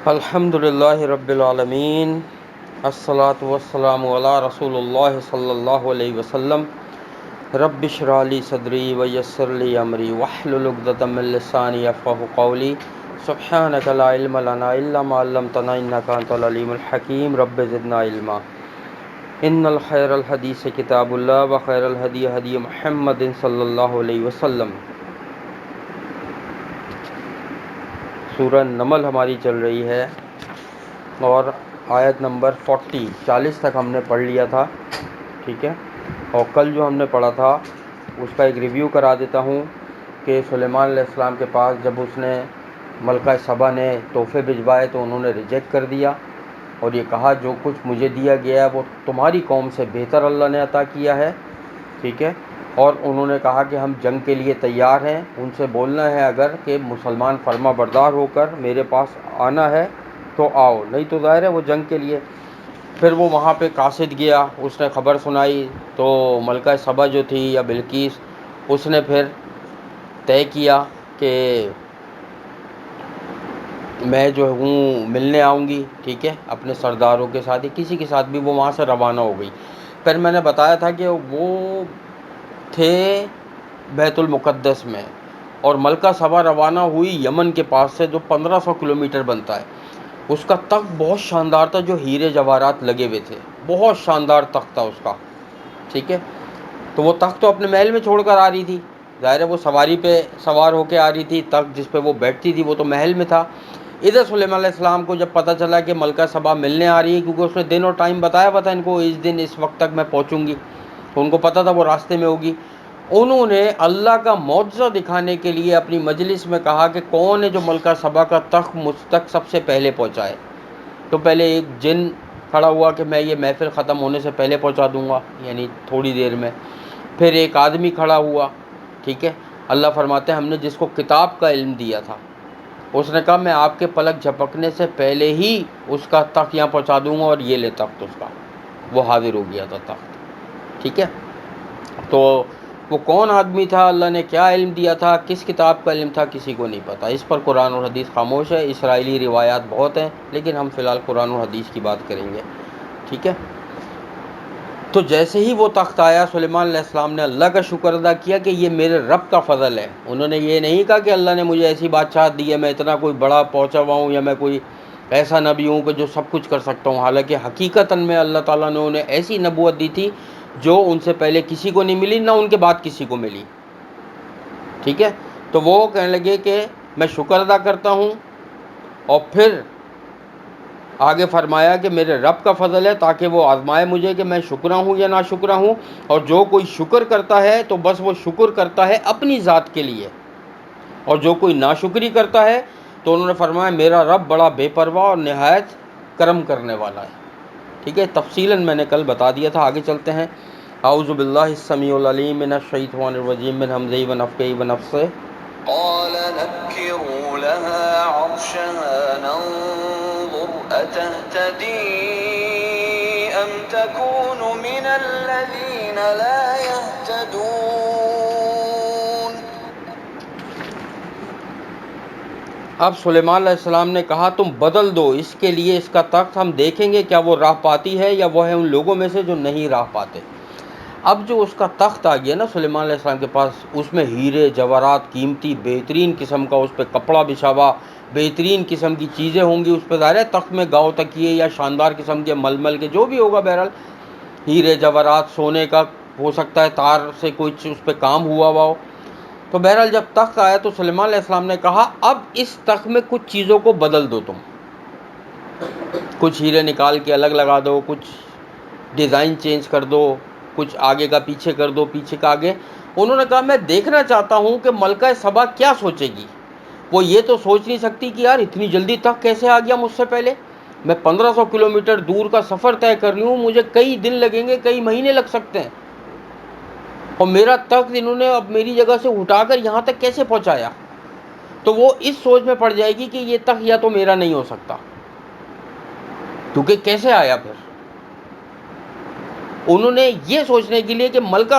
الحمدللہ رب العالمین، الصلاۃ والسلام علی رسول اللہ صلی اللہ علیہ وسلم۔ رب اشرح لی صدری ویسر لی امری واحلل عقدۃ من لسانی یفقہوا قولی۔ سبحانک لا علم لنا الا ما علمتنا انک انت العلیم الحکیم۔ رب زدنا علما۔ ان الخیر الحدیث کتاب اللہ وخیر الہدی ہدی محمد صلی اللہ علیہ وسلم۔ سورہ نمل ہماری چل رہی ہے اور آیت نمبر 40 تک ہم نے پڑھ لیا تھا، ٹھیک ہے۔ اور کل جو ہم نے پڑھا تھا اس کا ایک ریویو کرا دیتا ہوں کہ سلیمان علیہ السلام کے پاس جب اس نے ملکہ سبا نے تحفے بھجوائے تو انہوں نے ریجیکٹ کر دیا اور یہ کہا جو کچھ مجھے دیا گیا ہے وہ تمہاری قوم سے بہتر اللہ نے عطا کیا ہے، ٹھیک ہے۔ اور انہوں نے کہا کہ ہم جنگ کے لیے تیار ہیں، ان سے بولنا ہے اگر کہ مسلمان فرما بردار ہو کر میرے پاس آنا ہے تو آؤ، نہیں تو ظاہر ہے وہ جنگ کے لیے۔ پھر وہ وہاں پہ قاصد گیا، اس نے خبر سنائی تو ملکہ سبا جو تھی یا بلقیس، اس نے پھر طے کیا کہ میں جو ہوں ملنے آؤں گی، ٹھیک ہے، اپنے سرداروں کے ساتھ یا کسی کے ساتھ بھی، وہ وہاں سے روانہ ہو گئی۔ پھر میں نے بتایا تھا کہ وہ تھے بیت المقدس میں اور ملکہ سبا روانہ ہوئی یمن کے پاس سے جو 1500 کلومیٹر بنتا ہے۔ اس کا تخت بہت شاندار تھا جو ہیرے جواہرات لگے ہوئے تھے، بہت شاندار تخت تھا اس کا، ٹھیک ہے۔ تو وہ تخت تو اپنے محل میں چھوڑ کر آ رہی تھی، ظاہر ہے وہ سواری پہ سوار ہو کے آ رہی تھی، تخت جس پہ وہ بیٹھتی تھی وہ تو محل میں تھا۔ ادھر سلیمان علیہ السلام کو جب پتہ چلا کہ ملکہ سبا ملنے آ رہی ہے، کیونکہ اس نے دن اور ٹائم بتایا ہوا تھا ان کو، اس دن اس وقت تک میں پہنچوں گی، تو ان کو پتہ تھا وہ راستے میں ہوگی۔ انہوں نے اللہ کا معجزہ دکھانے کے لیے اپنی مجلس میں کہا کہ کون ہے جو ملکہ سبا کا تخت مجھ تک سب سے پہلے پہنچائے۔ تو پہلے ایک جن کھڑا ہوا کہ میں یہ محفل ختم ہونے سے پہلے پہنچا دوں گا، یعنی تھوڑی دیر میں۔ پھر ایک آدمی کھڑا ہوا، ٹھیک ہے۔ اللہ فرماتے ہیں ہم نے جس کو کتاب کا علم دیا تھا، اس نے کہا میں آپ کے پلک جھپکنے سے پہلے ہی اس کا تخت یہاں پہنچا دوں گا، اور یہ لے تخت اس کا، وہ حاضر ہو گیا تھا تخت، ٹھیک ہے۔ تو وہ کون آدمی تھا، اللہ نے کیا علم دیا تھا، کس کتاب کا علم تھا، کسی کو نہیں پتہ۔ اس پر قرآن اور حدیث خاموش ہے، اسرائیلی روایات بہت ہیں لیکن ہم فی الحال قرآن اور حدیث کی بات کریں گے، ٹھیک ہے۔ تو جیسے ہی وہ تخت آیا، سلیمان علیہ السلام نے اللہ کا شکر ادا کیا کہ یہ میرے رب کا فضل ہے۔ انہوں نے یہ نہیں کہا کہ اللہ نے مجھے ایسی بادشاہت دی ہے، میں اتنا کوئی بڑا پہنچا ہوا ہوں، یا میں کوئی ایسا نبی ہوں کہ جو سب کچھ کر سکتا ہوں۔ حالانکہ حقیقتاً میں اللہ تعالیٰ نے انہیں ایسی نبوت دی تھی جو ان سے پہلے کسی کو نہیں ملی، نہ ان کے بعد کسی کو ملی، ٹھیک ہے۔ تو وہ کہنے لگے کہ میں شکر ادا کرتا ہوں، اور پھر آگے فرمایا کہ میرے رب کا فضل ہے تاکہ وہ آزمائے مجھے کہ میں شکرا ہوں یا ناشکرا ہوں، اور جو کوئی شکر کرتا ہے تو بس وہ شکر کرتا ہے اپنی ذات کے لیے، اور جو کوئی ناشکری کرتا ہے تو انہوں نے فرمایا میرا رب بڑا بے پرواہ اور نہایت کرم کرنے والا ہے، ٹھیک ہے۔ تفصیلاً میں نے کل بتا دیا تھا، آگے چلتے ہیں۔ اعوذ باللہ السمیع العلیم من الشیطان الرجیم من ہمزہ ونفخہ ونفثہ۔ قال نكروا لها عرشها ننظر أتهتدي أم تكون من الذين لا يهتدون۔ اب سلیمان علیہ السلام نے کہا تم بدل دو اس کے لیے اس کا تخت، ہم دیکھیں گے کیا وہ راہ پاتی ہے یا وہ ہے ان لوگوں میں سے جو نہیں راہ پاتے۔ اب جو اس کا تخت آ گیا نا سلیمان علیہ السلام کے پاس، اس میں ہیرے جواہرات قیمتی بہترین قسم کا، اس پہ کپڑا بچھا ہوا بہترین قسم کی چیزیں ہوں گی، اس پہ ظاہر ہے تخت میں گاؤ تکیے یا شاندار قسم کے ململ کے جو بھی ہوگا، بہرحال ہیرے جواہرات، سونے کا ہو سکتا ہے تار سے کچھ اس پہ کام ہوا ہوا ہو۔ تو بہرحال جب تخت آیا تو سلیمان علیہ السلام نے کہا اب اس تخت میں کچھ چیزوں کو بدل دو، تم کچھ ہیرے نکال کے الگ لگا دو، کچھ ڈیزائن چینج کر دو، کچھ آگے کا پیچھے کر دو، پیچھے کا آگے۔ انہوں نے کہا میں دیکھنا چاہتا ہوں کہ ملکہ سبا کیا سوچے گی، وہ یہ تو سوچ نہیں سکتی کہ یار اتنی جلدی تخت کیسے آ گیا مجھ سے پہلے، میں 1500 کلومیٹر دور کا سفر طے کر رہی ہوں، مجھے کئی دن لگیں گے، کئی مہینے لگ سکتے ہیں، اور میرا تخت انہوں نے اب میری جگہ سے اٹھا کر یہاں تک کیسے پہنچایا۔ تو وہ اس سوچ میں پڑ جائے گی کہ یہ تخت یا تو میرا نہیں ہو سکتا، کیونکہ کیسے آیا پھر۔ انہوں نے یہ سوچنے کے لیے کہ ملکہ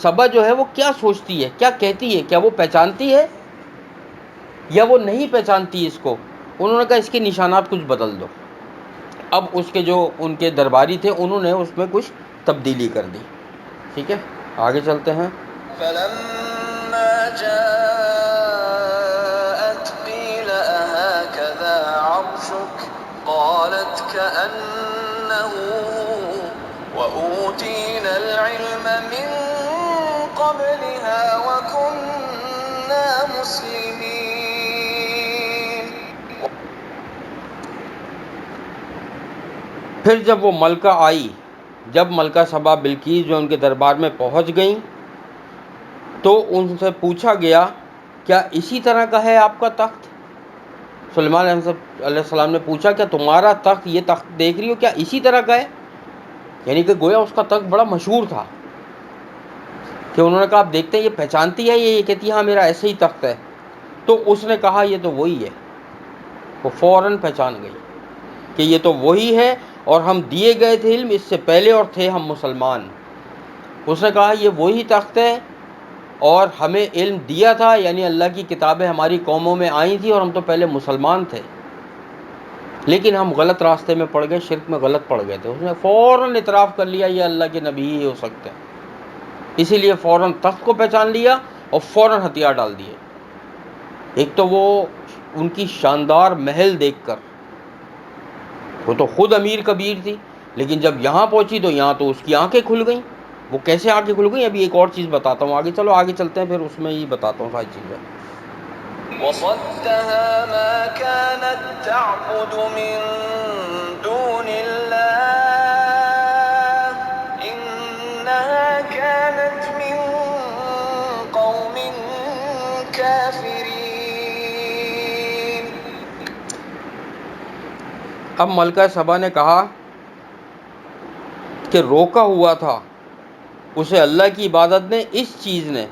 سبا جو ہے وہ کیا سوچتی ہے، کیا کہتی ہے، کیا وہ پہچانتی ہے یا وہ نہیں پہچانتی اس کو، انہوں نے کہا اس کے نشانات کچھ بدل دو. اب اس کے جو ان کے درباری تھے انہوں نے اس میں کچھ تبدیلی کر دی. ٹھیک ہے آگے چلتے ہیں. فلما جاءت قيل أهكذا عرشك قالت كأنه وأوتينا العلم من قبلها وكنا مسلمين. پھر جب وہ ملکہ آئی، جب ملکہ سبا بلقیس جو ان کے دربار میں پہنچ گئیں تو ان سے پوچھا گیا کیا اسی طرح کا ہے آپ کا تخت؟ سلیمان علیہ السلام نے پوچھا کیا تمہارا تخت، یہ تخت دیکھ رہی ہو کیا اسی طرح کا ہے؟ یعنی کہ گویا اس کا تخت بڑا مشہور تھا کہ انہوں نے کہا آپ دیکھتے ہیں یہ پہچانتی ہے، یہ کہتی ہے ہاں میرا ایسے ہی تخت ہے. تو اس نے کہا یہ تو وہی ہے. وہ فوراً پہچان گئی کہ یہ تو وہی ہے اور ہم دیے گئے تھے علم اس سے پہلے اور تھے ہم مسلمان. اس نے کہا یہ وہی تخت ہے اور ہمیں علم دیا تھا، یعنی اللہ کی کتابیں ہماری قوموں میں آئی تھیں اور ہم تو پہلے مسلمان تھے لیکن ہم غلط راستے میں پڑ گئے، شرک میں غلط پڑ گئے تھے. اس نے فوراً اعتراف کر لیا یہ اللہ کے نبی ہی ہو سکتے ہیں، اسی لیے فوراً تخت کو پہچان لیا اور فوراً ہتھیار ڈال دیے. ایک تو وہ ان کی شاندار محل دیکھ کر، وہ تو خود امیر کبیر تھی لیکن جب یہاں پہنچی تو یہاں تو اس کی آنکھیں کھل گئیں. وہ کیسے آنکھیں کھل گئیں ابھی ایک اور چیز بتاتا ہوں آگے. چلو آگے چلتے ہیں پھر اس میں ہی بتاتا ہوں ساری چیزیں. وصدها ما كانت تعبد من دون الله إنها كانت من قوم كافرين. اب ملکہ سبا نے کہا کہ روکا ہوا تھا اسے اللہ کی عبادت نے، اس چیز نے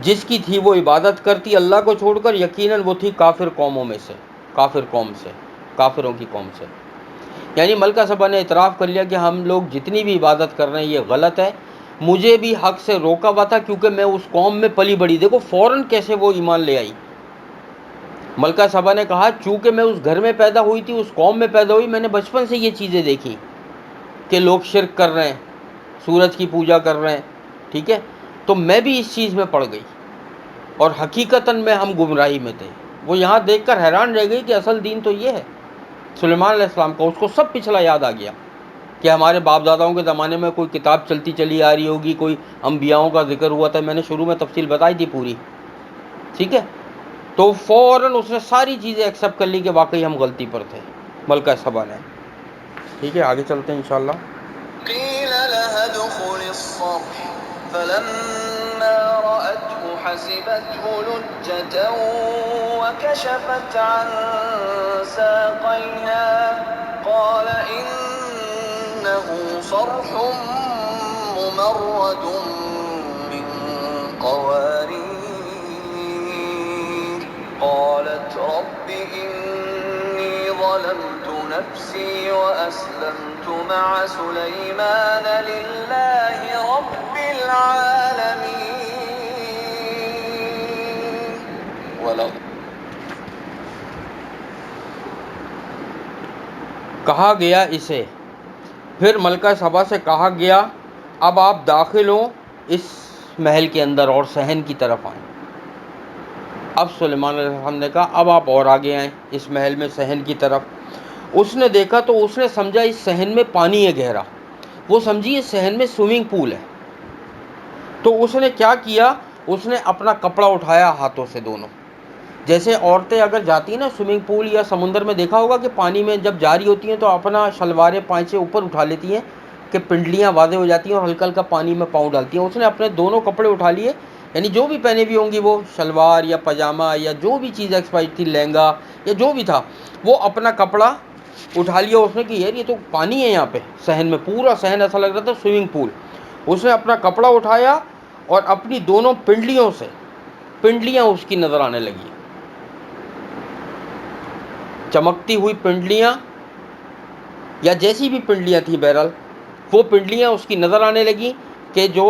جس کی تھی وہ عبادت کرتی اللہ کو چھوڑ کر، یقیناً وہ تھی کافر قوموں میں سے، کافر قوم سے، کافروں کی قوم سے. یعنی ملکہ سبا نے اعتراف کر لیا کہ ہم لوگ جتنی بھی عبادت کر رہے ہیں یہ غلط ہے، مجھے بھی حق سے روکا ہوا تھا کیونکہ میں اس قوم میں پلی بڑی. دیکھو فوراً کیسے وہ ایمان لے آئی. ملکہ سبا نے کہا چونکہ میں اس گھر میں پیدا ہوئی تھی، اس قوم میں پیدا ہوئی، میں نے بچپن سے یہ چیزیں دیکھی کہ لوگ شرک کر رہے ہیں، سورج کی پوجا کر رہے ہیں. ٹھیک ہے تو میں بھی اس چیز میں پڑ گئی اور حقیقتاً میں ہم گمراہی میں تھے. وہ یہاں دیکھ کر حیران رہ گئی کہ اصل دین تو یہ ہے سلیمان علیہ السلام کا. اس کو سب پچھلا یاد آ گیا کہ ہمارے باپ داداؤں کے زمانے میں کوئی کتاب چلتی چلی آ رہی ہوگی، کوئی انبیاؤں کا ذکر ہوا تھا. میں نے شروع میں تفصیل بتائی تھی پوری. ٹھیک ہے تو فوراً اس نے ساری چیزیں ایکسیپٹ کر لی کہ واقعی ہم غلطی پر تھے ملکہ سبا نے. ٹھیک ہے آگے چلتے ہیں انشاءاللہ. قيل لها ادخل الصرح فلما رأته حسبته لجة وكشفت عن ساقيها قال إنه صرح ممرد من قوارير قالت رب إني ظلمت نفسي وأسلمت مع سليمان لله رب العالمين. کہا گیا اسے، پھر ملکہ سبا سے کہا گیا اب آپ داخل ہوں اس محل کے اندر اور صحن کی طرف آئیں. اب سلیمان علیہ السلام نے کہا اب آپ اور آگے آئیں اس محل میں صحن کی طرف. اس نے دیکھا تو اس نے سمجھا اس صحن میں پانی ہے گہرا. وہ سمجھی اس صحن میں سوئمنگ پول ہے. تو اس نے کیا کیا، اس نے اپنا کپڑا اٹھایا ہاتھوں سے دونوں. جیسے عورتیں اگر جاتی ہیں نا سوئمنگ پول یا سمندر میں، دیکھا ہوگا کہ پانی میں جب جاری ہوتی ہیں تو اپنا شلواریں پائچے اوپر اٹھا لیتی ہیں کہ پنڈلیاں واضح ہو جاتی ہیں اور ہلکا ہلکا پانی میں پاؤں ڈالتی ہیں. اس نے اپنے دونوں کپڑے اٹھا لیے، یعنی جو بھی پہنے بھی ہوں گی وہ شلوار یا پاجامہ یا جو بھی چیز ایکسپائر تھی، لہنگا یا جو بھی تھا، وہ اپنا کپڑا اٹھا لیا. اس نے کہ یار یہ تو پانی ہے یہاں پہ صحن میں، پورا صحن ایسا لگ رہا تھا سوئمنگ پول. اس نے اپنا کپڑا اٹھایا اور اپنی دونوں پنڈلیوں سے پنڈلیاں اس کی نظر آنے لگی، چمکتی ہوئی پنڈلیاں یا جیسی بھی پنڈلیاں تھیں، بہرحال وہ پنڈلیاں اس کی نظر آنے لگیں کہ جو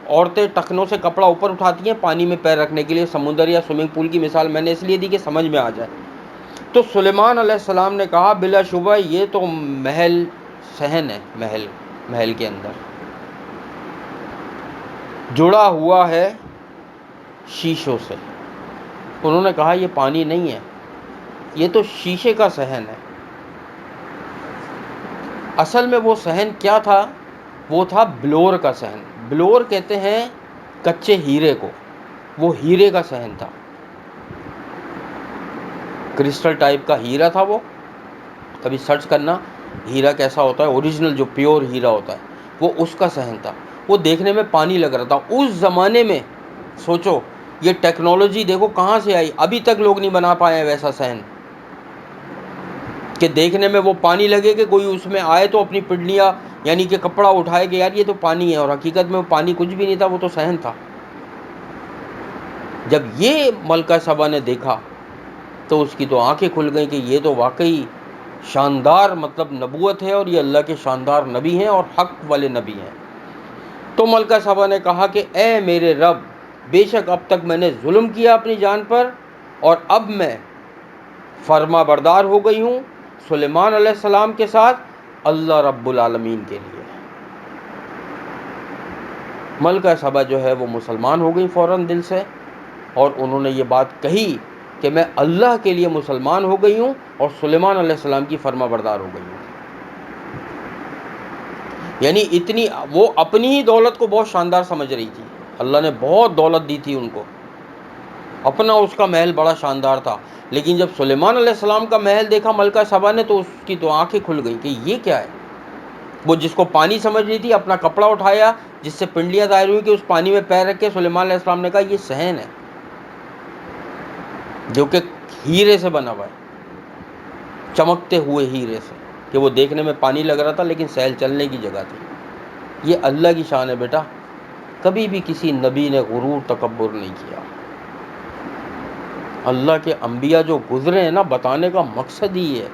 عورتیں ٹخنوں سے کپڑا اوپر اٹھاتی ہیں پانی میں پیر رکھنے کے لیے. سمندر یا سوئمنگ پول کی مثال میں نے اس لیے دی کہ سمجھ میں آ جائے. تو سلیمان علیہ السلام نے کہا بلا شبہ یہ تو محل صحن ہے، محل کے اندر جڑا ہوا ہے شیشوں سے۔ انہوں نے کہا یہ پانی نہیں ہے، یہ تو شیشے کا صحن ہے۔ اصل میں وہ صحن کیا تھا؟ وہ تھا بلور کا صحن۔ بلور کہتے ہیں کچے ہیرے کو، وہ ہیرے کا صحن تھا، کرسٹل ٹائپ کا ہیرا تھا وہ۔ کبھی سرچ کرنا ہیرا کیسا ہوتا ہے، اوریجنل جو پیور ہیرا ہوتا ہے وہ اس کا صحن تھا۔ وہ دیکھنے میں پانی لگ رہا تھا۔ اس زمانے میں سوچو یہ ٹیکنالوجی دیکھو کہاں سے آئی، ابھی تک لوگ نہیں بنا پائے ہیں ویسا صحن کہ دیکھنے میں وہ پانی لگے کہ کوئی اس میں آئے تو اپنی پنڈلیاں یعنی کہ کپڑا اٹھائے کہ یار یہ تو پانی ہے، اور حقیقت میں وہ پانی کچھ بھی نہیں تھا، وہ تو صحن تھا۔ جب یہ ملکہ سبا نے دیکھا تو اس کی تو آنکھیں کھل گئیں کہ یہ تو واقعی شاندار مطلب نبوت ہے، اور یہ اللہ کے شاندار نبی ہیں اور حق والے نبی ہیں۔ تو ملکہ سبا نے کہا کہ اے میرے رب، بے شک اب تک میں نے ظلم کیا اپنی جان پر، اور اب میں فرما بردار ہو گئی ہوں سلیمان علیہ السلام کے ساتھ اللہ رب العالمین کے لیے۔ ملکہ سبا جو ہے وہ مسلمان ہو گئی فوراً دل سے، اور انہوں نے یہ بات کہی کہ میں اللہ کے لیے مسلمان ہو گئی ہوں اور سلیمان علیہ السلام کی فرما بردار ہو گئی ہوں۔ یعنی اتنی وہ اپنی ہی دولت کو بہت شاندار سمجھ رہی تھی، اللہ نے بہت دولت دی تھی ان کو، اپنا اس کا محل بڑا شاندار تھا، لیکن جب سلیمان علیہ السلام کا محل دیکھا ملکہ سبا نے تو اس کی تو آنکھیں کھل گئی کہ یہ کیا ہے۔ وہ جس کو پانی سمجھ رہی تھی اپنا کپڑا اٹھایا جس سے پنڈلیاں ظاہر ہوئی کہ اس پانی میں پیر رکھ کے سلیمان علیہ السلام نے کہا یہ صحن ہے جو کہ ہیرے سے بنا ہوا ہے، چمکتے ہوئے ہیرے سے، کہ وہ دیکھنے میں پانی لگ رہا تھا لیکن سیل چلنے کی جگہ تھی۔ یہ اللہ کی شان ہے بیٹا، کبھی بھی کسی نبی نے غرور تکبر نہیں کیا۔ اللہ کے انبیاء جو گزرے ہیں نا، بتانے کا مقصد ہی ہے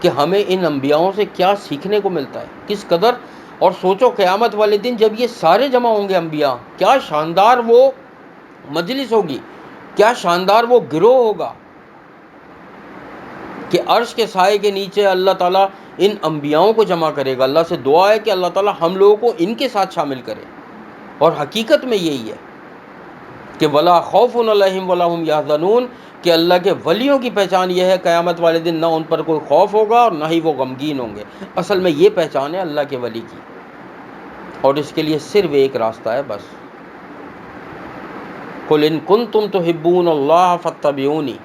کہ ہمیں ان انبیاؤں سے کیا سیکھنے کو ملتا ہے، کس قدر۔ اور سوچو قیامت والے دن جب یہ سارے جمع ہوں گے انبیاء، کیا شاندار وہ مجلس ہوگی، کیا شاندار وہ گروہ ہوگا کہ عرش کے سائے کے نیچے اللہ تعالیٰ ان انبیاؤں کو جمع کرے گا۔ اللہ سے دعا ہے کہ اللہ تعالیٰ ہم لوگوں کو ان کے ساتھ شامل کرے، اور حقیقت میں یہی ہے کہ ولا خوف علیہم ولا هم یحزنون، کہ اللہ کے ولیوں کی پہچان یہ ہے قیامت والے دن نہ ان پر کوئی خوف ہوگا اور نہ ہی وہ غمگین ہوں گے۔ اصل میں یہ پہچان ہے اللہ کے ولی کی، اور اس کے لیے صرف ایک راستہ ہے بس، قل ان کنتم تحبون اللہ فاتبعونی،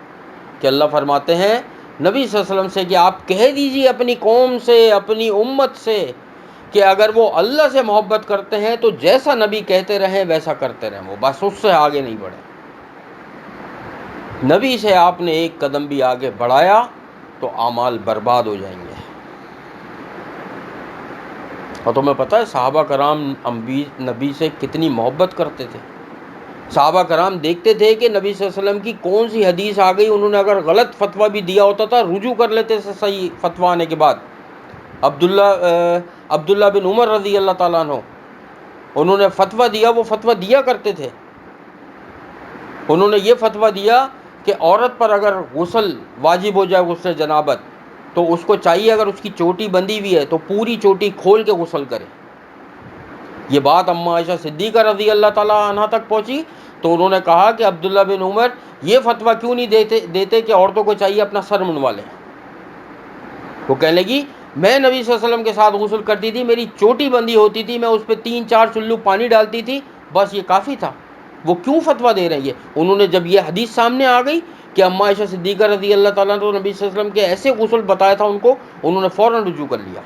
کہ اللہ فرماتے ہیں نبی صلی اللہ علیہ وسلم سے کہ آپ کہہ دیجیے اپنی قوم سے، اپنی امت سے، کہ اگر وہ اللہ سے محبت کرتے ہیں تو جیسا نبی کہتے رہیں ویسا کرتے رہیں، وہ بس اس سے آگے نہیں بڑھیں۔ نبی سے آپ نے ایک قدم بھی آگے بڑھایا تو اعمال برباد ہو جائیں گے۔ اور تمہیں پتہ ہے صحابہ کرام نبی سے کتنی محبت کرتے تھے۔ صحابہ کرام دیکھتے تھے کہ نبی صلی اللہ علیہ وسلم کی کون سی حدیث آ گئی، انہوں نے اگر غلط فتویٰ بھی دیا ہوتا تھا رجوع کر لیتے تھے صحیح فتویٰ آنے کے بعد۔ عبداللہ بن عمر رضی اللہ تعالیٰ عنہ، انہوں نے فتویٰ دیا، وہ فتویٰ دیا کرتے تھے۔ انہوں نے یہ فتویٰ دیا کہ عورت پر اگر غسل واجب ہو جائے غسل جنابت تو اس کو چاہیے اگر اس کی چوٹی بندھی ہوئی ہے تو پوری چوٹی کھول کے غسل کرے۔ یہ بات اماں عائشہ صدیقہ رضی اللہ تعالیٰ عنہ تک پہنچی تو انہوں نے کہا کہ عبداللہ بن عمر یہ فتویٰ کیوں نہیں دیتے کہ عورتوں کو چاہیے اپنا سر منڈوا لیں۔ وہ کہنے لگی میں نبی صلی اللہ علیہ وسلم کے ساتھ غسل کرتی تھی، میری چوٹی بندھی ہوتی تھی، میں اس پہ 3-4 چلو پانی ڈالتی تھی، بس یہ کافی تھا۔ وہ کیوں فتویٰ دے رہی ہے؟ انہوں نے جب یہ حدیث سامنے آ گئی کہ اماں عائشہ صدیقہ رضی اللہ تعالیٰ نے نبی صلی اللہ علیہ وسلم کے ایسے غسل بتایا تھا ان کو، انہوں نے فوراً رجوع کر لیا۔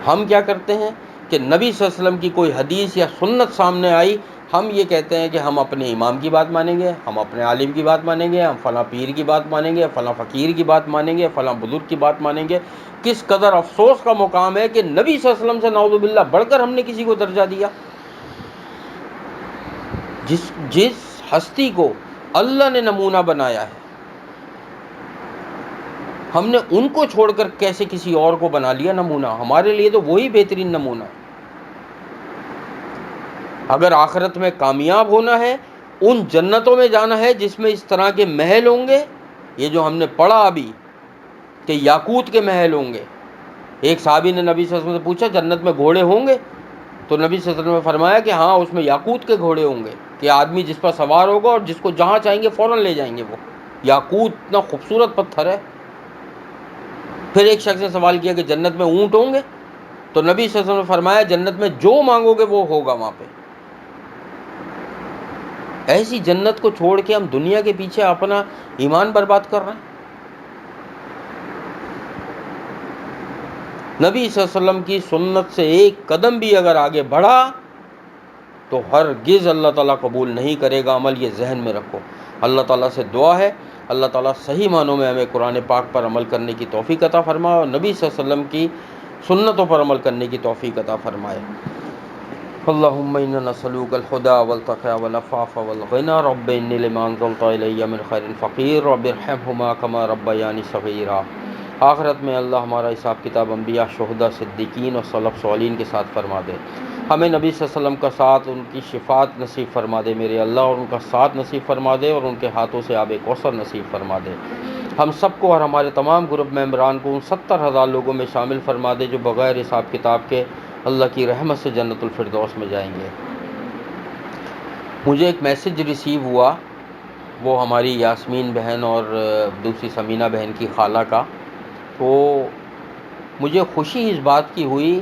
ہم کیا کرتے ہیں کہ نبی صلی اللہ علیہ وسلم کی کوئی حدیث یا سنت سامنے آئی، ہم یہ کہتے ہیں کہ ہم اپنے امام کی بات مانیں گے، ہم اپنے عالم کی بات مانیں گے، ہم فلاں پیر کی بات مانیں گے، فلاں فقیر کی بات مانیں گے، فلاں بزرگ کی بات مانیں گے۔ کس قدر افسوس کا مقام ہے کہ نبی صلی اللہ علیہ وسلم سے نعوذ باللہ بڑھ کر ہم نے کسی کو درجہ دیا۔ جس ہستی کو اللہ نے نمونہ بنایا ہے، ہم نے ان کو چھوڑ کر کیسے کسی اور کو بنا لیا نمونہ؟ ہمارے لیے تو وہی بہترین نمونہ ہے۔ اگر آخرت میں کامیاب ہونا ہے ان جنتوں میں جانا ہے جس میں اس طرح کے محل ہوں گے، یہ جو ہم نے پڑھا ابھی کہ یاقوت کے محل ہوں گے۔ ایک صحابی نے نبی صلی اللہ علیہ وسلم سے پوچھا جنت میں گھوڑے ہوں گے؟ تو نبی صلی اللہ علیہ وسلم نے فرمایا کہ ہاں اس میں یاقوت کے گھوڑے ہوں گے، کہ آدمی جس پر سوار ہوگا اور جس کو جہاں چاہیں گے فوراً لے جائیں گے۔ وہ یاقوت اتنا خوبصورت پتھر ہے۔ پھر ایک شخص نے سوال کیا کہ جنت میں اونٹ ہوں گے؟ تو نبی صلی اللہ علیہ وسلم نے فرمایا جنت میں جو مانگو گے وہ ہوگا وہاں پہ۔ ایسی جنت کو چھوڑ کے ہم دنیا کے پیچھے اپنا ایمان برباد کر رہے ہیں۔ نبی صلی اللہ علیہ وسلم کی سنت سے ایک قدم بھی اگر آگے بڑھا تو ہرگز اللہ تعالیٰ قبول نہیں کرے گا عمل، یہ ذہن میں رکھو۔ اللہ تعالیٰ سے دعا ہے اللہ تعالیٰ صحیح معنوں میں ہمیں قرآن پاک پر عمل کرنے کی توفیق عطا فرمائے اور نبی صلی اللہ علیہ وسلم کی سنتوں پر عمل کرنے کی توفیق عطا فرمائے۔ اللہم انا نسألوک الہدی والتقی والعفاف والغنی رب انی لما انزلت الی من خیر فقیر رب ارحمہما کما ربیانی صغیرا۔ آخرت میں اللہ ہمارا حساب کتاب انبیاء، شہداء، صدیقین اور سلف صالحین کے ساتھ فرما دے۔ ہمیں نبی صلی اللہ علیہ وسلم کا ساتھ، ان کی شفاعت نصیب فرما دے میرے اللہ، اور ان کا ساتھ نصیب فرما دے اور ان کے ہاتھوں سے آب کوثر نصیب فرما دے۔ ہم سب کو اور ہمارے تمام گروپ ممبران کو ان 70,000 لوگوں میں شامل فرما دے جو بغیر حساب کتاب کے اللہ کی رحمت سے جنت الفردوس میں جائیں گے۔ مجھے ایک میسج ریسیو ہوا، وہ ہماری یاسمین بہن اور دوسری سمینہ بہن کی خالہ کا، تو مجھے خوشی اس بات کی ہوئی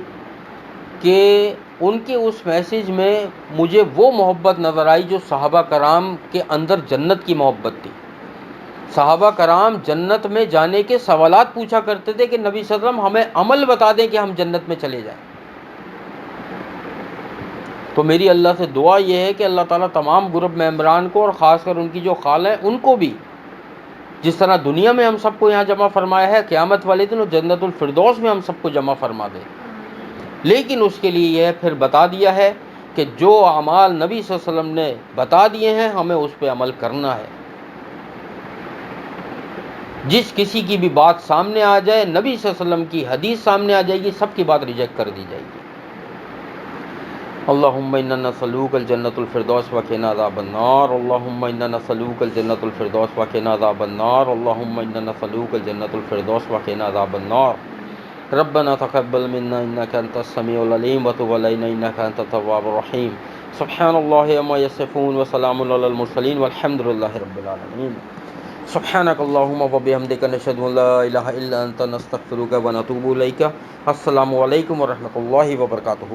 کہ ان کے اس میسج میں مجھے وہ محبت نظر آئی جو صحابہ کرام کے اندر جنت کی محبت تھی۔ صحابہ کرام جنت میں جانے کے سوالات پوچھا کرتے تھے کہ نبی صلی اللہ علیہ وسلم ہمیں عمل بتا دیں کہ ہم جنت میں چلے جائیں۔ تو میری اللہ سے دعا یہ ہے کہ اللہ تعالیٰ تمام گروپ ممبران کو اور خاص کر ان کی جو خالہ ہیں ان کو بھی جس طرح دنیا میں ہم سب کو یہاں جمع فرمایا ہے، قیامت والے دن جنت الفردوس میں ہم سب کو جمع فرما دے۔ لیکن اس کے لیے یہ پھر بتا دیا ہے کہ جو اعمال نبی صلی اللہ علیہ وسلم نے بتا دیے ہیں ہمیں اس پہ عمل کرنا ہے۔ جس کسی کی بھی بات سامنے آ جائے، نبی صلی اللہ علیہ وسلم کی حدیث سامنے آ جائے گی، سب کی بات ریجیکٹ کر دی جائے گی۔ اللہم انا نسألوک الجنت الفردوس وقنا عذاب النار، اللہم انا نسألوک الجنت الفردوس وقنا عذاب النار، اللہم انا نسألوک الجنت الفردوس وقنا عذاب النار۔ ربنا تقبل منا انك انت السميع العليم وتب علينا انك انت التواب الرحيم۔ سبحان اللہ عما یصفون وسلام علی المرسلین والحمد للہ رب العالمین۔ سبحانک اللہم وبحمدک نشہد ان لا الہ الا انت نستغفرک ونتوب الیک۔ السلام علیکم ورحمۃ اللہ وبرکاتہ۔